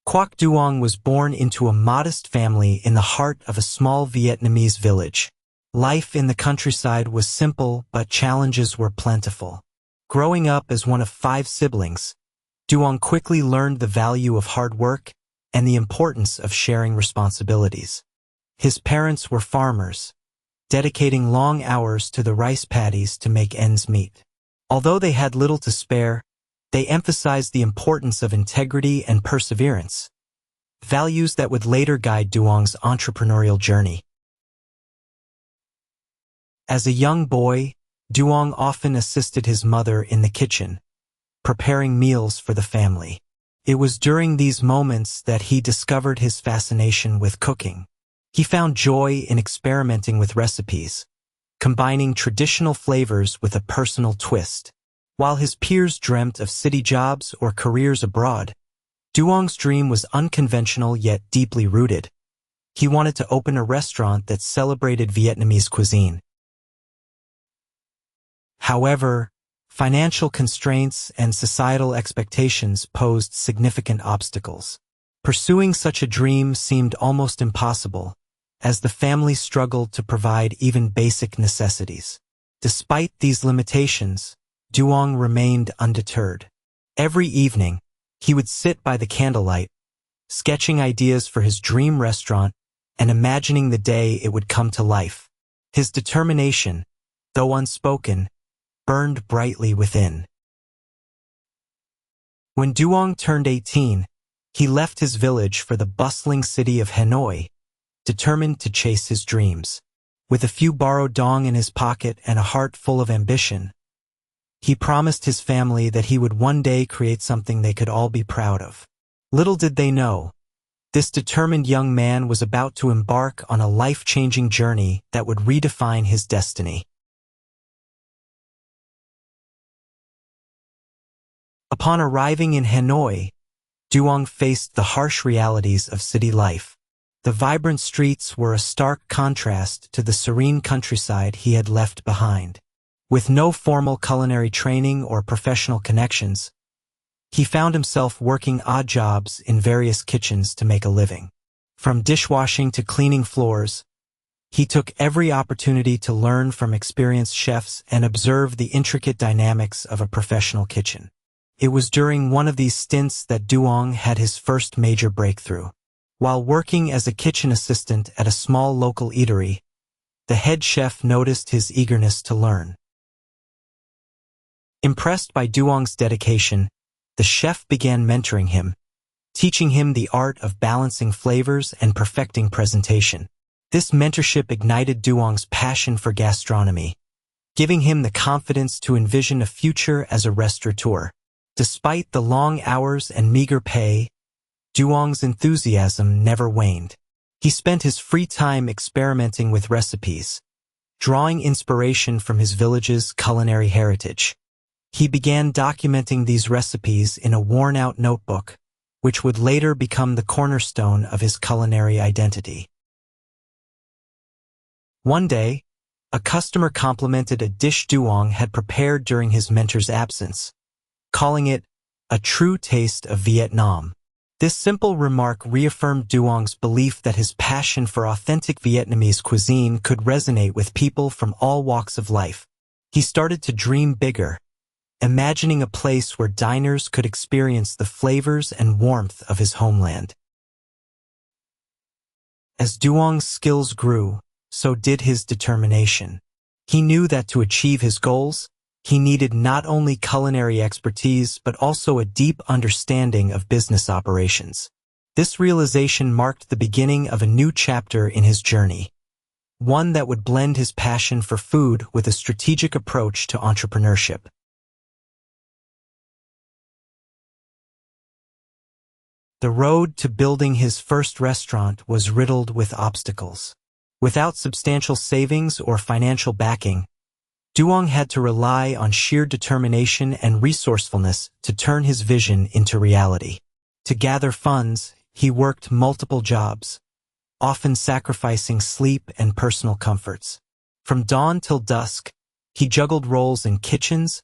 Quoc Duong was born into a modest family in the heart of a small Vietnamese village. Life in the countryside was simple, but challenges were plentiful. Growing up as one of 5 siblings, Duong quickly learned the value of hard work and the importance of sharing responsibilities. His parents were farmers, dedicating long hours to the rice paddies to make ends meet. Although they had little to spare, they emphasized the importance of integrity and perseverance, values that would later guide Duong's entrepreneurial journey. As a young boy, Duong often assisted his mother in the kitchen, preparing meals for the family. It was during these moments that he discovered his fascination with cooking. He found joy in experimenting with recipes, combining traditional flavors with a personal twist. While his peers dreamt of city jobs or careers abroad, Duong's dream was unconventional yet deeply rooted. He wanted to open a restaurant that celebrated Vietnamese cuisine. However, financial constraints and societal expectations posed significant obstacles. Pursuing such a dream seemed almost impossible, as the family struggled to provide even basic necessities. Despite these limitations, Duong remained undeterred. Every evening, he would sit by the candlelight, sketching ideas for his dream restaurant and imagining the day it would come to life. His determination, though unspoken, burned brightly within. When Duong turned 18, he left his village for the bustling city of Hanoi, determined to chase his dreams. With a few borrowed dong in his pocket and a heart full of ambition, he promised his family that he would one day create something they could all be proud of. Little did they know, this determined young man was about to embark on a life-changing journey that would redefine his destiny. Upon arriving in Hanoi, Duong faced the harsh realities of city life. The vibrant streets were a stark contrast to the serene countryside he had left behind. With no formal culinary training or professional connections, he found himself working odd jobs in various kitchens to make a living. From dishwashing to cleaning floors, he took every opportunity to learn from experienced chefs and observe the intricate dynamics of a professional kitchen. It was during one of these stints that Duong had his first major breakthrough. While working as a kitchen assistant at a small local eatery, the head chef noticed his eagerness to learn. Impressed by Duong's dedication, the chef began mentoring him, teaching him the art of balancing flavors and perfecting presentation. This mentorship ignited Duong's passion for gastronomy, giving him the confidence to envision a future as a restaurateur. Despite the long hours and meager pay, Duong's enthusiasm never waned. He spent his free time experimenting with recipes, drawing inspiration from his village's culinary heritage. He began documenting these recipes in a worn-out notebook, which would later become the cornerstone of his culinary identity. One day, a customer complimented a dish Duong had prepared during his mentor's absence, calling it a true taste of Vietnam. This simple remark reaffirmed Duong's belief that his passion for authentic Vietnamese cuisine could resonate with people from all walks of life. He started to dream bigger, imagining a place where diners could experience the flavors and warmth of his homeland. As Duong's skills grew, so did his determination. He knew that to achieve his goals, he needed not only culinary expertise but also a deep understanding of business operations. This realization marked the beginning of a new chapter in his journey, one that would blend his passion for food with a strategic approach to entrepreneurship. The road to building his first restaurant was riddled with obstacles. Without substantial savings or financial backing, Duong had to rely on sheer determination and resourcefulness to turn his vision into reality. To gather funds, he worked multiple jobs, often sacrificing sleep and personal comforts. From dawn till dusk, he juggled roles in kitchens,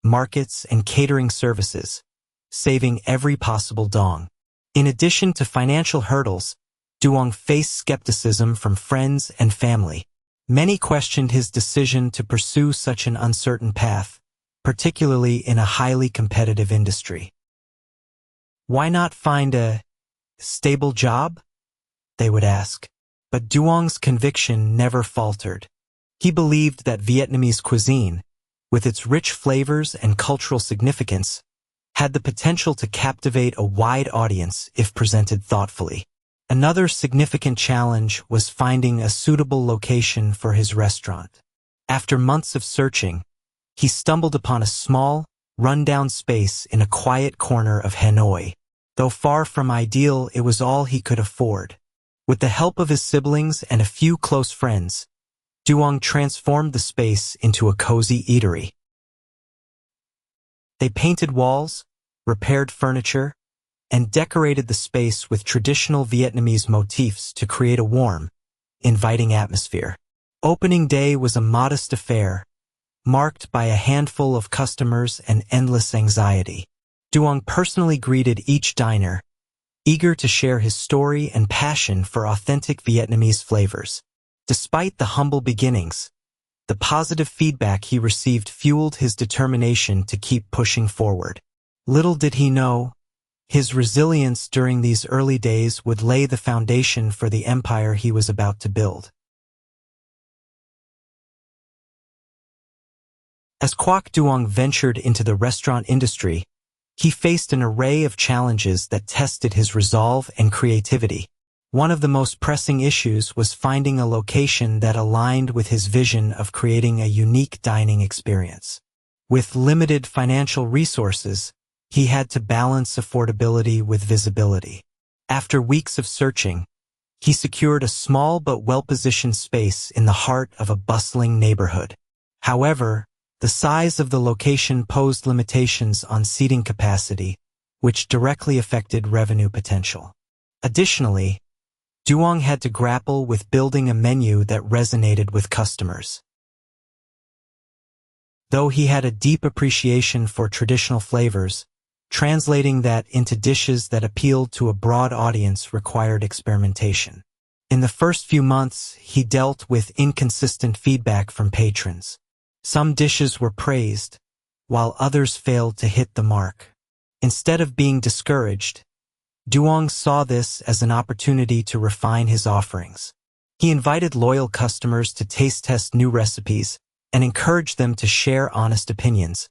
markets, and catering services, saving every possible dong. In addition to financial hurdles, Duong faced skepticism from friends and family. Many questioned his decision to pursue such an uncertain path, particularly in a highly competitive industry. Why not find a stable job? They would ask. But Duong's conviction never faltered. He believed that Vietnamese cuisine, with its rich flavors and cultural significance, had the potential to captivate a wide audience if presented thoughtfully. Another significant challenge was finding a suitable location for his restaurant. After months of searching, he stumbled upon a small, run-down space in a quiet corner of Hanoi. Though far from ideal, it was all he could afford. With the help of his siblings and a few close friends, Duong transformed the space into a cozy eatery. They painted walls, repaired furniture, and decorated the space with traditional Vietnamese motifs to create a warm, inviting atmosphere. Opening day was a modest affair, marked by a handful of customers and endless anxiety. Duong personally greeted each diner, eager to share his story and passion for authentic Vietnamese flavors. Despite the humble beginnings, the positive feedback he received fueled his determination to keep pushing forward. Little did he know, his resilience during these early days would lay the foundation for the empire he was about to build. As Quoc Duong ventured into the restaurant industry, he faced an array of challenges that tested his resolve and creativity. One of the most pressing issues was finding a location that aligned with his vision of creating a unique dining experience. With limited financial resources, he had to balance affordability with visibility. After weeks of searching, he secured a small but well-positioned space in the heart of a bustling neighborhood. However, the size of the location posed limitations on seating capacity, which directly affected revenue potential. Additionally, Duong had to grapple with building a menu that resonated with customers. Though he had a deep appreciation for traditional flavors, translating that into dishes that appealed to a broad audience required experimentation. In the first few months, he dealt with inconsistent feedback from patrons. Some dishes were praised, while others failed to hit the mark. Instead of being discouraged, Duong saw this as an opportunity to refine his offerings. He invited loyal customers to taste-test new recipes and encouraged them to share honest opinions,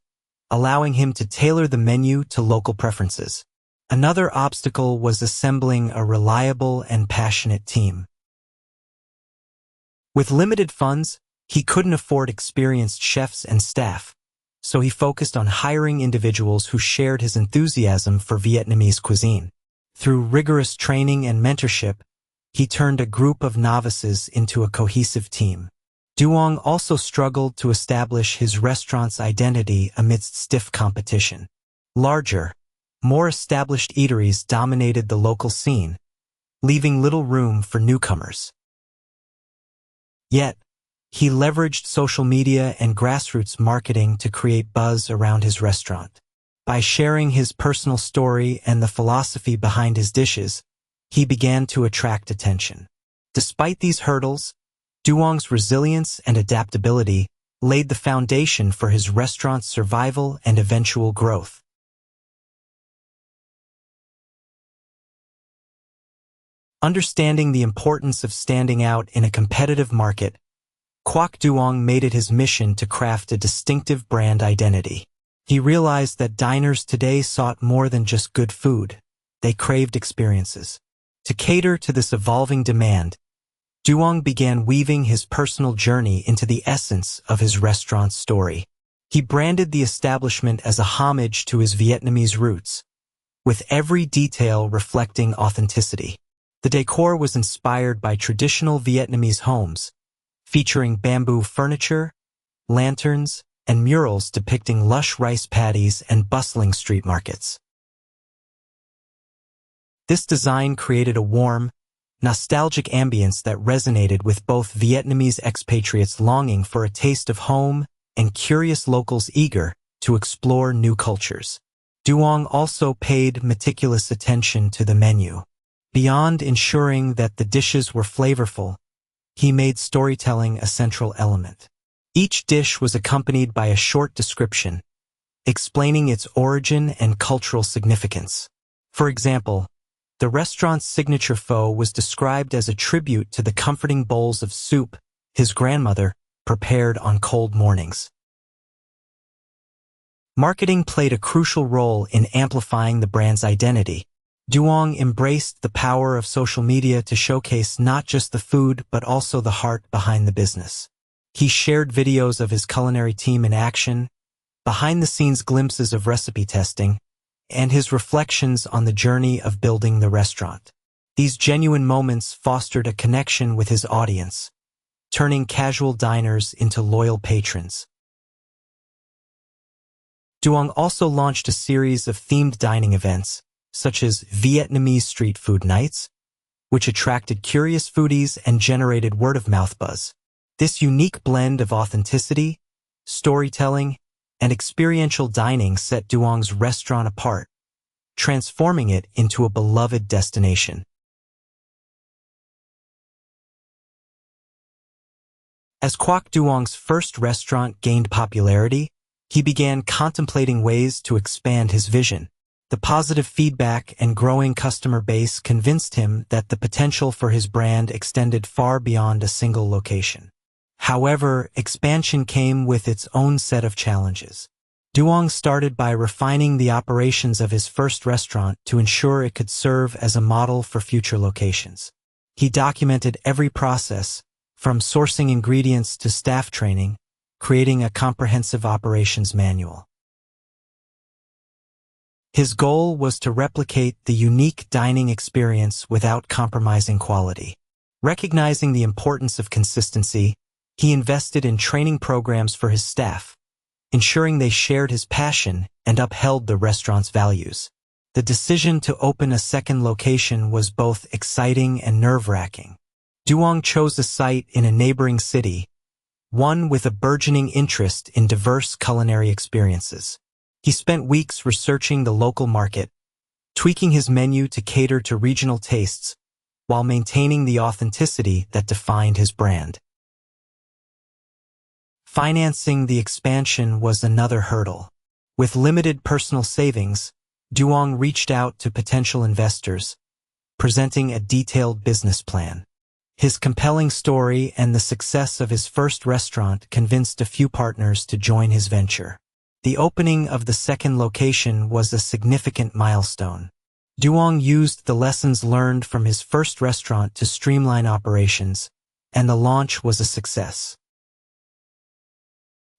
allowing him to tailor the menu to local preferences. Another obstacle was assembling a reliable and passionate team. With limited funds, he couldn't afford experienced chefs and staff, so he focused on hiring individuals who shared his enthusiasm for Vietnamese cuisine. Through rigorous training and mentorship, he turned a group of novices into a cohesive team. Duong also struggled to establish his restaurant's identity amidst stiff competition. Larger, more established eateries dominated the local scene, leaving little room for newcomers. Yet, he leveraged social media and grassroots marketing to create buzz around his restaurant. By sharing his personal story and the philosophy behind his dishes, he began to attract attention. Despite these hurdles, Duong's resilience and adaptability laid the foundation for his restaurant's survival and eventual growth. Understanding the importance of standing out in a competitive market, Quoc Duong made it his mission to craft a distinctive brand identity. He realized that diners today sought more than just good food. They craved experiences. To cater to this evolving demand, Duong began weaving his personal journey into the essence of his restaurant's story. He branded the establishment as a homage to his Vietnamese roots, with every detail reflecting authenticity. The decor was inspired by traditional Vietnamese homes, featuring bamboo furniture, lanterns, and murals depicting lush rice paddies and bustling street markets. This design created a warm, nostalgic ambience that resonated with both Vietnamese expatriates longing for a taste of home and curious locals eager to explore new cultures. Duong also paid meticulous attention to the menu. Beyond ensuring that the dishes were flavorful, he made storytelling a central element. Each dish was accompanied by a short description, explaining its origin and cultural significance. For example, the restaurant's signature pho was described as a tribute to the comforting bowls of soup his grandmother prepared on cold mornings. Marketing played a crucial role in amplifying the brand's identity. Duong embraced the power of social media to showcase not just the food but also the heart behind the business. He shared videos of his culinary team in action, behind-the-scenes glimpses of recipe testing, and his reflections on the journey of building the restaurant. These genuine moments fostered a connection with his audience, turning casual diners into loyal patrons. Duong also launched a series of themed dining events, such as Vietnamese street food nights, which attracted curious foodies and generated word-of-mouth buzz. This unique blend of authenticity, storytelling, and experiential dining set Duong's restaurant apart, transforming it into a beloved destination. As Quoc Duong's first restaurant gained popularity, he began contemplating ways to expand his vision. The positive feedback and growing customer base convinced him that the potential for his brand extended far beyond a single location. However, expansion came with its own set of challenges. Duong started by refining the operations of his first restaurant to ensure it could serve as a model for future locations. He documented every process, from sourcing ingredients to staff training, creating a comprehensive operations manual. His goal was to replicate the unique dining experience without compromising quality. Recognizing the importance of consistency, he invested in training programs for his staff, ensuring they shared his passion and upheld the restaurant's values. The decision to open a second location was both exciting and nerve-wracking. Duong chose a site in a neighboring city, one with a burgeoning interest in diverse culinary experiences. He spent weeks researching the local market, tweaking his menu to cater to regional tastes, while maintaining the authenticity that defined his brand. Financing the expansion was another hurdle. With limited personal savings, Duong reached out to potential investors, presenting a detailed business plan. His compelling story and the success of his first restaurant convinced a few partners to join his venture. The opening of the second location was a significant milestone. Duong used the lessons learned from his first restaurant to streamline operations, and the launch was a success.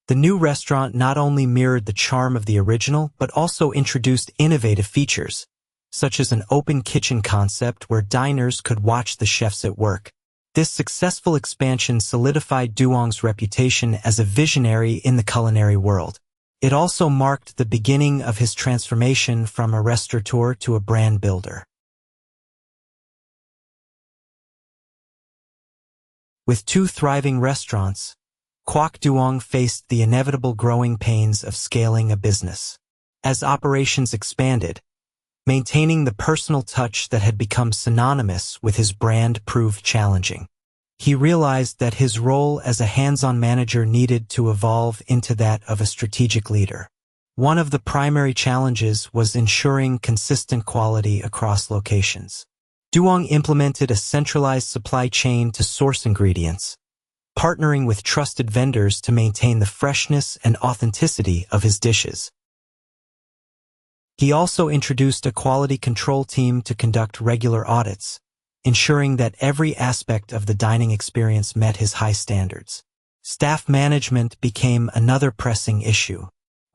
The new restaurant not only mirrored the charm of the original but also introduced innovative features, such as an open kitchen concept where diners could watch the chefs at work. This successful expansion solidified Duong's reputation as a visionary in the culinary world. It also marked the beginning of his transformation from a restaurateur to a brand builder. With two thriving restaurants, Quoc Duong faced the inevitable growing pains of scaling a business. As operations expanded, maintaining the personal touch that had become synonymous with his brand proved challenging. He realized that his role as a hands-on manager needed to evolve into that of a strategic leader. One of the primary challenges was ensuring consistent quality across locations. Duong implemented a centralized supply chain to source ingredients, partnering with trusted vendors to maintain the freshness and authenticity of his dishes. He also introduced a quality control team to conduct regular audits, ensuring that every aspect of the dining experience met his high standards. Staff management became another pressing issue.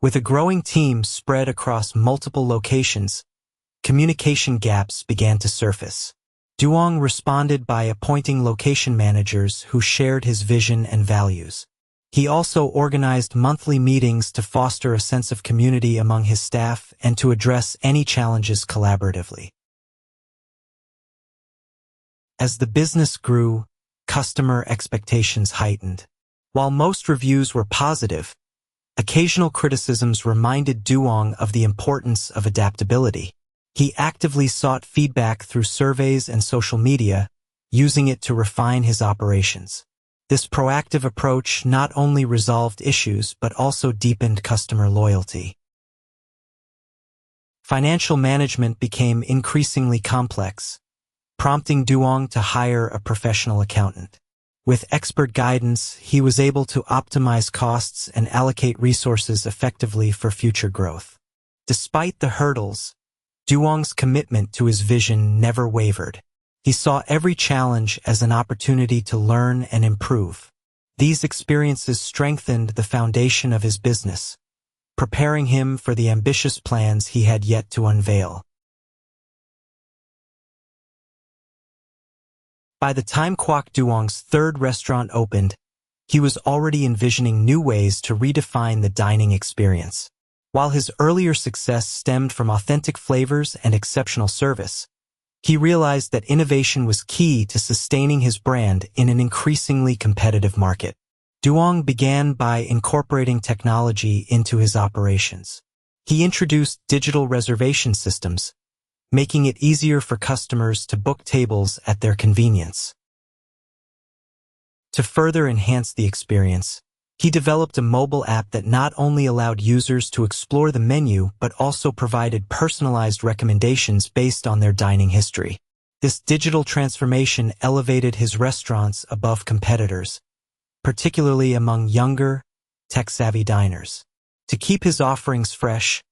With a growing team spread across multiple locations, communication gaps began to surface. Duong responded by appointing location managers who shared his vision and values. He also organized monthly meetings to foster a sense of community among his staff and to address any challenges collaboratively. As the business grew, customer expectations heightened. While most reviews were positive, Occasional criticisms reminded Duong of the importance of adaptability. He actively sought feedback through surveys and social media, using it to refine his operations. This proactive approach not only resolved issues but also deepened customer loyalty. Financial management became increasingly complex, prompting Duong to hire a professional accountant. With expert guidance, he was able to optimize costs and allocate resources effectively for future growth. Despite the hurdles, Duong's commitment to his vision never wavered. He saw every challenge as an opportunity to learn and improve. These experiences strengthened the foundation of his business, preparing him for the ambitious plans he had yet to unveil. By the time Kwok Duong's third restaurant opened, he was already envisioning new ways to redefine the dining experience. While his earlier success stemmed from authentic flavors and exceptional service, he realized that innovation was key to sustaining his brand in an increasingly competitive market. Duong began by incorporating technology into his operations. He introduced digital reservation systems, making it easier for customers to book tables at their convenience. To further enhance the experience, he developed a mobile app that not only allowed users to explore the menu but also provided personalized recommendations based on their dining history. This digital transformation elevated his restaurants above competitors, particularly among younger, tech-savvy diners. To keep his offerings fresh,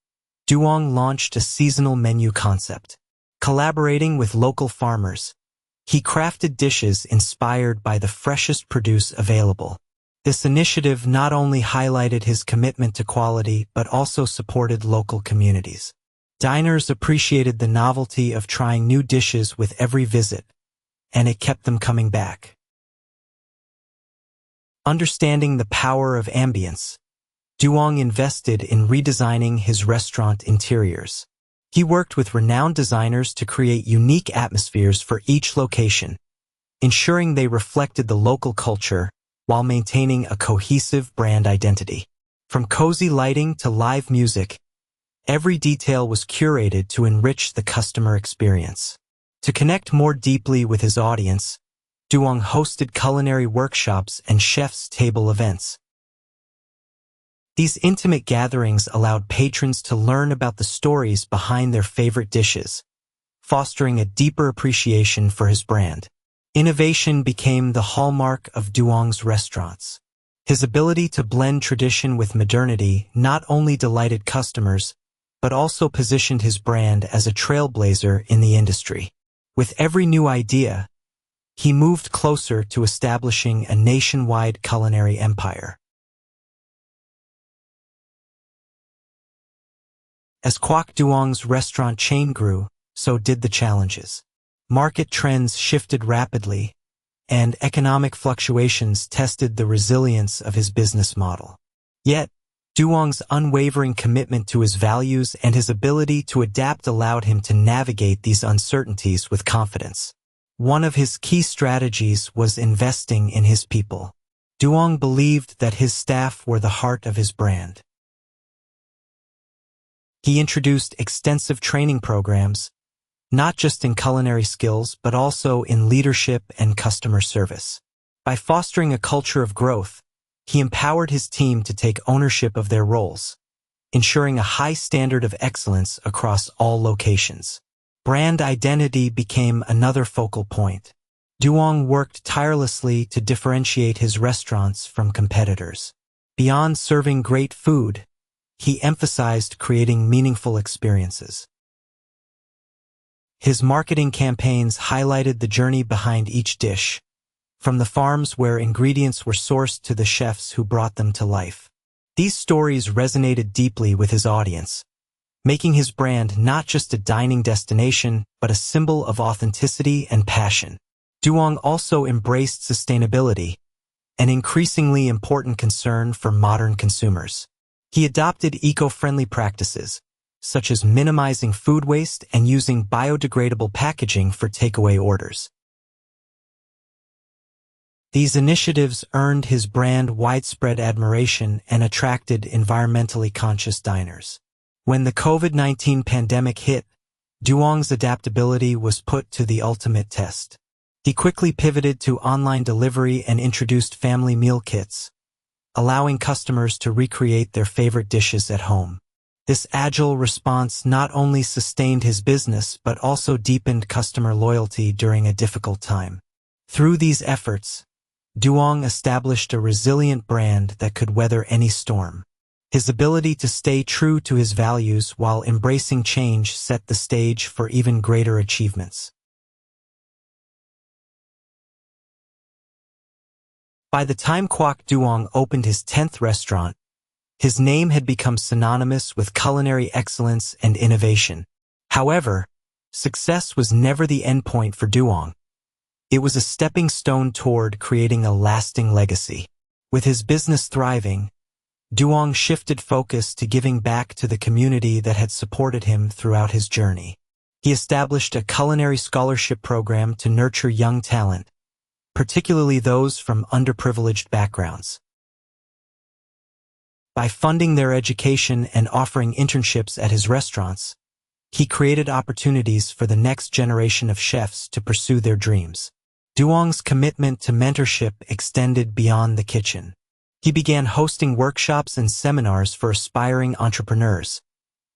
Duong launched a seasonal menu concept. Collaborating with local farmers, he crafted dishes inspired by the freshest produce available. This initiative not only highlighted his commitment to quality but also supported local communities. Diners appreciated the novelty of trying new dishes with every visit, and it kept them coming back. Understanding the power of ambience, Duong invested in redesigning his restaurant interiors. He worked with renowned designers to create unique atmospheres for each location, ensuring they reflected the local culture while maintaining a cohesive brand identity. From cozy lighting to live music, every detail was curated to enrich the customer experience. To connect more deeply with his audience, Duong hosted culinary workshops and chef's table events. These intimate gatherings allowed patrons to learn about the stories behind their favorite dishes, fostering a deeper appreciation for his brand. Innovation became the hallmark of Duong's restaurants. His ability to blend tradition with modernity not only delighted customers, but also positioned his brand as a trailblazer in the industry. With every new idea, he moved closer to establishing a nationwide culinary empire. As Kwok Duong's restaurant chain grew, so did the challenges. Market trends shifted rapidly, and economic fluctuations tested the resilience of his business model. Yet, Duong's unwavering commitment to his values and his ability to adapt allowed him to navigate these uncertainties with confidence. One of his key strategies was investing in his people. Duong believed that his staff were the heart of his brand. He introduced extensive training programs, not just in culinary skills but also in leadership and customer service. By fostering a culture of growth, he empowered his team to take ownership of their roles, ensuring a high standard of excellence across all locations. Brand identity became another focal point. Duong worked tirelessly to differentiate his restaurants from competitors. Beyond serving great food, he emphasized creating meaningful experiences. His marketing campaigns highlighted the journey behind each dish, from the farms where ingredients were sourced to the chefs who brought them to life. These stories resonated deeply with his audience, making his brand not just a dining destination but a symbol of authenticity and passion. Duong also embraced sustainability, an increasingly important concern for modern consumers. He adopted eco-friendly practices, such as minimizing food waste and using biodegradable packaging for takeaway orders. These initiatives earned his brand widespread admiration and attracted environmentally conscious diners. When the COVID-19 pandemic hit, Duong's adaptability was put to the ultimate test. He quickly pivoted to online delivery and introduced family meal kits, allowing customers to recreate their favorite dishes at home. This agile response not only sustained his business but also deepened customer loyalty during a difficult time. Through these efforts, Duong established a resilient brand that could weather any storm. His ability to stay true to his values while embracing change set the stage for even greater achievements. By the time Quoc Duong opened his 10th restaurant, his name had become synonymous with culinary excellence and innovation. However, success was never the endpoint for Duong. It was a stepping stone toward creating a lasting legacy. With his business thriving, Duong shifted focus to giving back to the community that had supported him throughout his journey. He established a culinary scholarship program to nurture young talent, particularly those from underprivileged backgrounds. By funding their education and offering internships at his restaurants, he created opportunities for the next generation of chefs to pursue their dreams. Duong's commitment to mentorship extended beyond the kitchen. He began hosting workshops and seminars for aspiring entrepreneurs,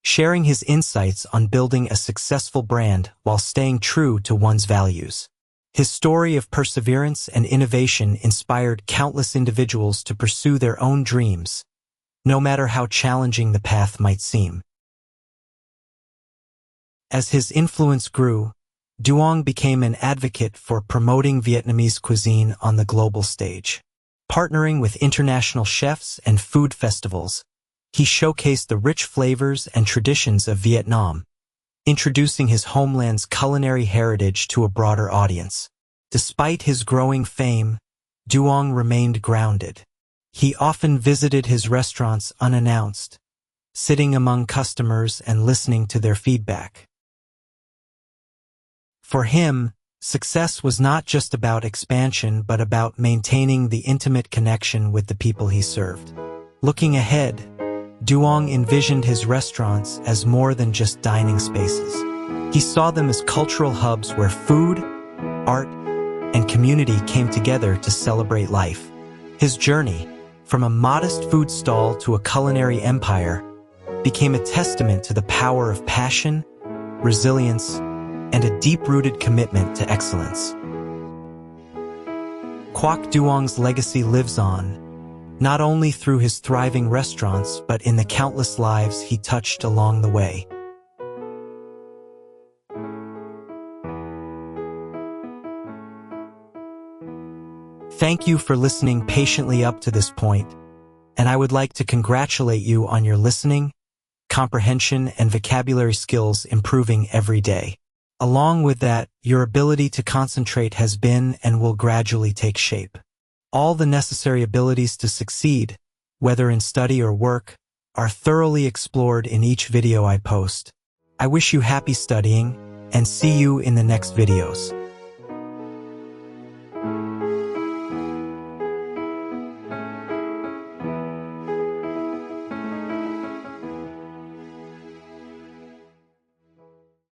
sharing his insights on building a successful brand while staying true to one's values. His story of perseverance and innovation inspired countless individuals to pursue their own dreams, no matter how challenging the path might seem. As his influence grew, Duong became an advocate for promoting Vietnamese cuisine on the global stage. Partnering with international chefs and food festivals, he showcased the rich flavors and traditions of Vietnam, introducing his homeland's culinary heritage to a broader audience. Despite his growing fame, Duong remained grounded. He often visited his restaurants unannounced, sitting among customers and listening to their feedback. For him, success was not just about expansion but about maintaining the intimate connection with the people he served. Looking ahead, Duong envisioned his restaurants as more than just dining spaces. He saw them as cultural hubs where food, art, and community came together to celebrate life. His journey, from a modest food stall to a culinary empire, became a testament to the power of passion, resilience, and a deep-rooted commitment to excellence. Quoc Duong's legacy lives on, not only through his thriving restaurants but in the countless lives he touched along the way. Thank you for listening patiently up to this point, and I would like to congratulate you on your listening, comprehension, and vocabulary skills improving every day. Along with that, your ability to concentrate has been and will gradually take shape. All the necessary abilities to succeed, whether in study or work, are thoroughly explored in each video I post. I wish you happy studying, and see you in the next videos.